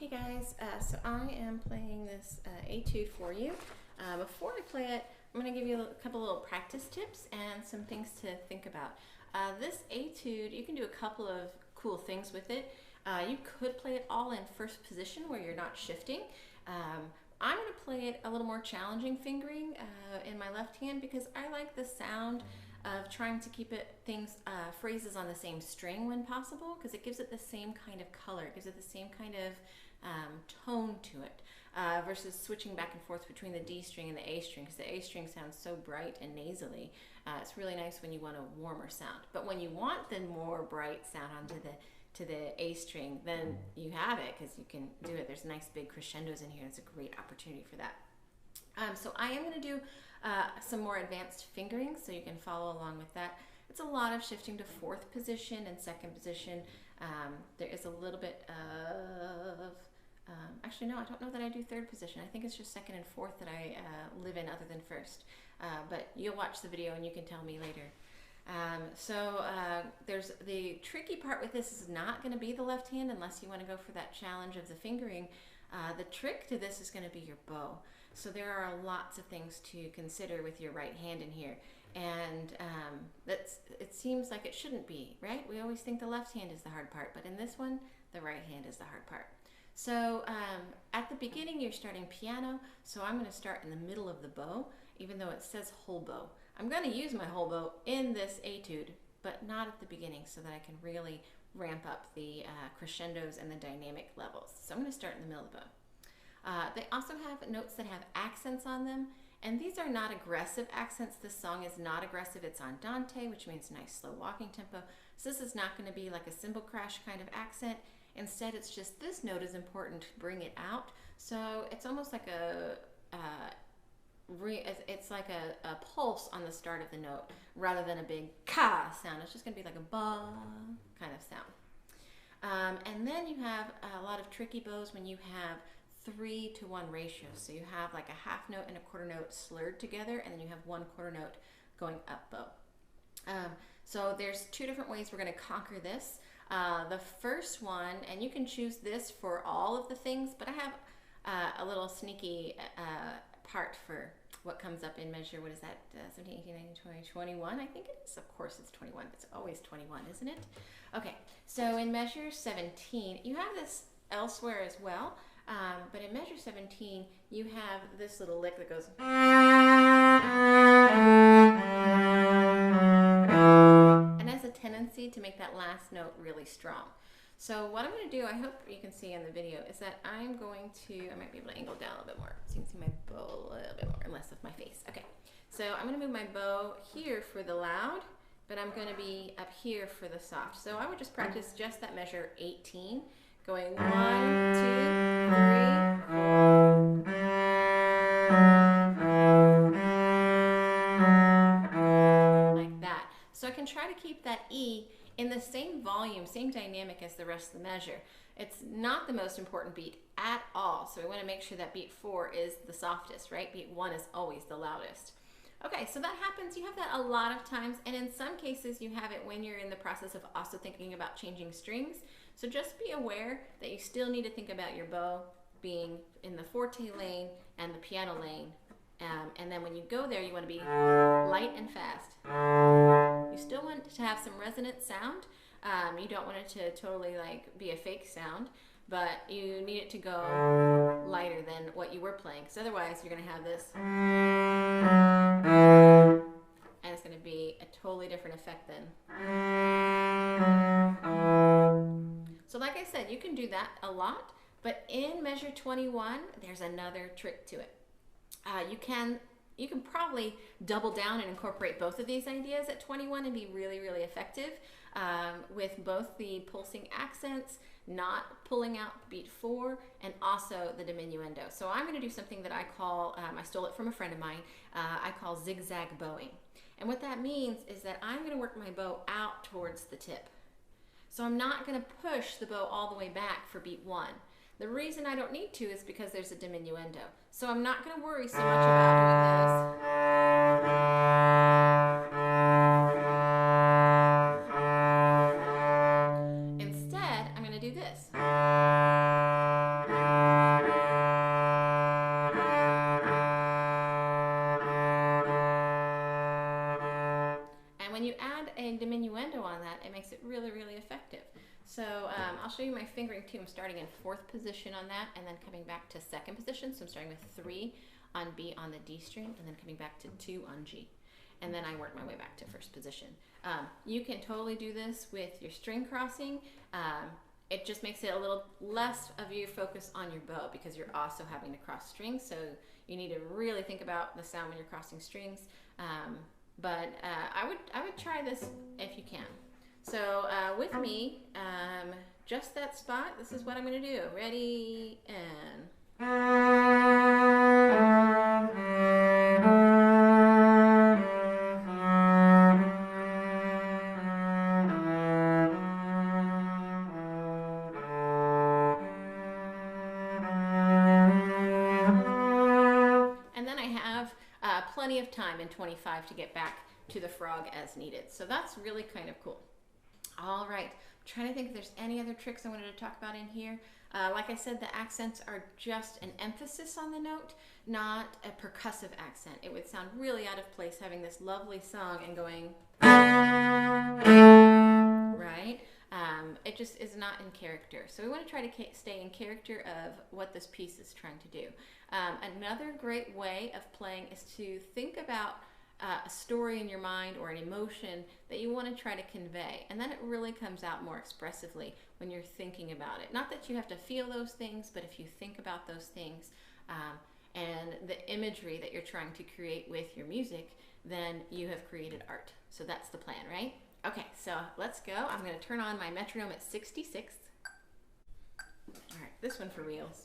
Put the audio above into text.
Hey guys, so I am playing this Etude for you. Before I play it, I'm going to give you a couple little practice tips and some things to think about. This Etude, you can do a couple of cool things with it. You could play it all in first position where you're not shifting. I'm going to play it a little more challenging fingering in my left hand because I like the sound of trying to keep phrases on the same string when possible, because it gives it the same kind of color, it gives it the same kind of tone to it, versus switching back and forth between the D string and the A string, because the A string sounds so bright and nasally. It's really nice when you want a warmer sound, but when you want the more bright sound onto the A string, then you have it, because you can do it. There's nice big crescendos in here. It's a great opportunity for that. So I am going to do some more advanced fingering, so you can follow along with that. It's a lot of shifting to fourth position and second position. There is a little bit of, actually no, I don't know that I do third position. I think it's just second and fourth that I live in other than first. But you'll watch the video and you can tell me later. There's the tricky part with this is not going to be the left hand unless you want to go for that challenge of the fingering. The trick to this is going to be your bow. So there are lots of things to consider with your right hand in here, and it seems like it shouldn't be, right? We always think the left hand is the hard part, but in this one, the right hand is the hard part. So at the beginning, you're starting piano, so I'm going to start in the middle of the bow, even though it says whole bow. I'm going to use my whole bow in this etude, but not at the beginning, so that I can really ramp up the crescendos and the dynamic levels. So I'm going to start in the middle of the bow. They also have notes that have accents on them, and these are not aggressive accents. This song is not aggressive. It's andante, which means nice slow walking tempo. So this is not going to be like a cymbal crash kind of accent. Instead, it's just this note is important to bring it out. So it's almost like it's like a pulse on the start of the note rather than a big ka sound. It's just going to be like a ba kind of sound. And then you have a lot of tricky bows when you have 3-to-1 ratio. So you have like a half note and a quarter note slurred together, and then you have 1 quarter note going up bow. So there's 2 different ways we're going to conquer this. The first one, and you can choose this for all of the things, but I have a little sneaky part for what comes up in measure, what is that, 17, 18, 19, 20, 21, I think it is. Of course it's 21, it's always 21, isn't it? Okay, so in measure 17, you have this elsewhere as well, but in measure 17, you have this little lick that goes, and has a tendency to make that last note really strong. So what I'm going to do, I hope you can see in the video, is that I'm going to, I might be able to angle down a little bit more so you can see my bow a little bit more and less of my face. Okay, so I'm going to move my bow here for the loud, but I'm going to be up here for the soft. So I would just practice just that measure 18, going 1, 2, 3, 4, like that. So I can try to keep that E in the same volume, same dynamic as the rest of the measure. It's not the most important beat at all, so we want to make sure that beat 4 is the softest, right? Beat 1 is always the loudest. Okay, so that happens, you have that a lot of times, and in some cases you have it when you're in the process of also thinking about changing strings. So just be aware that you still need to think about your bow being in the forte lane and the piano lane. And then when you go there, you want to be light and fast. You still want to have some resonant sound. You don't want it to totally like be a fake sound, but you need it to go lighter than what you were playing, because otherwise you're going to have this, and it's going to be a totally different effect then. So like I said, you can do that a lot, but in measure 21, there's another trick to it. You can probably double down and incorporate both of these ideas at 21 and be really, really effective with both the pulsing accents, not pulling out beat 4, and also the diminuendo. So I'm going to do something that I call, I stole it from a friend of mine, I call zigzag bowing. And what that means is that I'm going to work my bow out towards the tip. So I'm not going to push the bow all the way back for beat 1. The reason I don't need to is because there's a diminuendo. So I'm not going to worry so much about doing this. Instead, I'm going to do this. So I'll show you my fingering too. I'm starting in 4th position on that and then coming back to 2nd position. So I'm starting with 3 on B on the D string and then coming back to 2 on G. And then I work my way back to 1st position. You can totally do this with your string crossing. It just makes it a little less of your focus on your bow because you're also having to cross strings. So you need to really think about the sound when you're crossing strings. But I would try this if you can. So with me, just that spot, this is what I'm going to do. Ready, and... And then I have plenty of time in 25 to get back to the frog as needed. So that's really kind of cool. All right, I'm trying to think if there's any other tricks I wanted to talk about in here. Like I said, the accents are just an emphasis on the note, not a percussive accent. It would sound really out of place having this lovely song and going, right? It just is not in character. So we want to try to stay in character of what this piece is trying to do. Another great way of playing is to think about a story in your mind or an emotion that you want to try to convey, and then it really comes out more expressively when you're thinking about it. Not that you have to feel those things, but if you think about those things and the imagery that you're trying to create with your music, then you have created art. So that's the plan, right? Okay, so let's go. I'm going to turn on my metronome at 66. All right, this one for reals.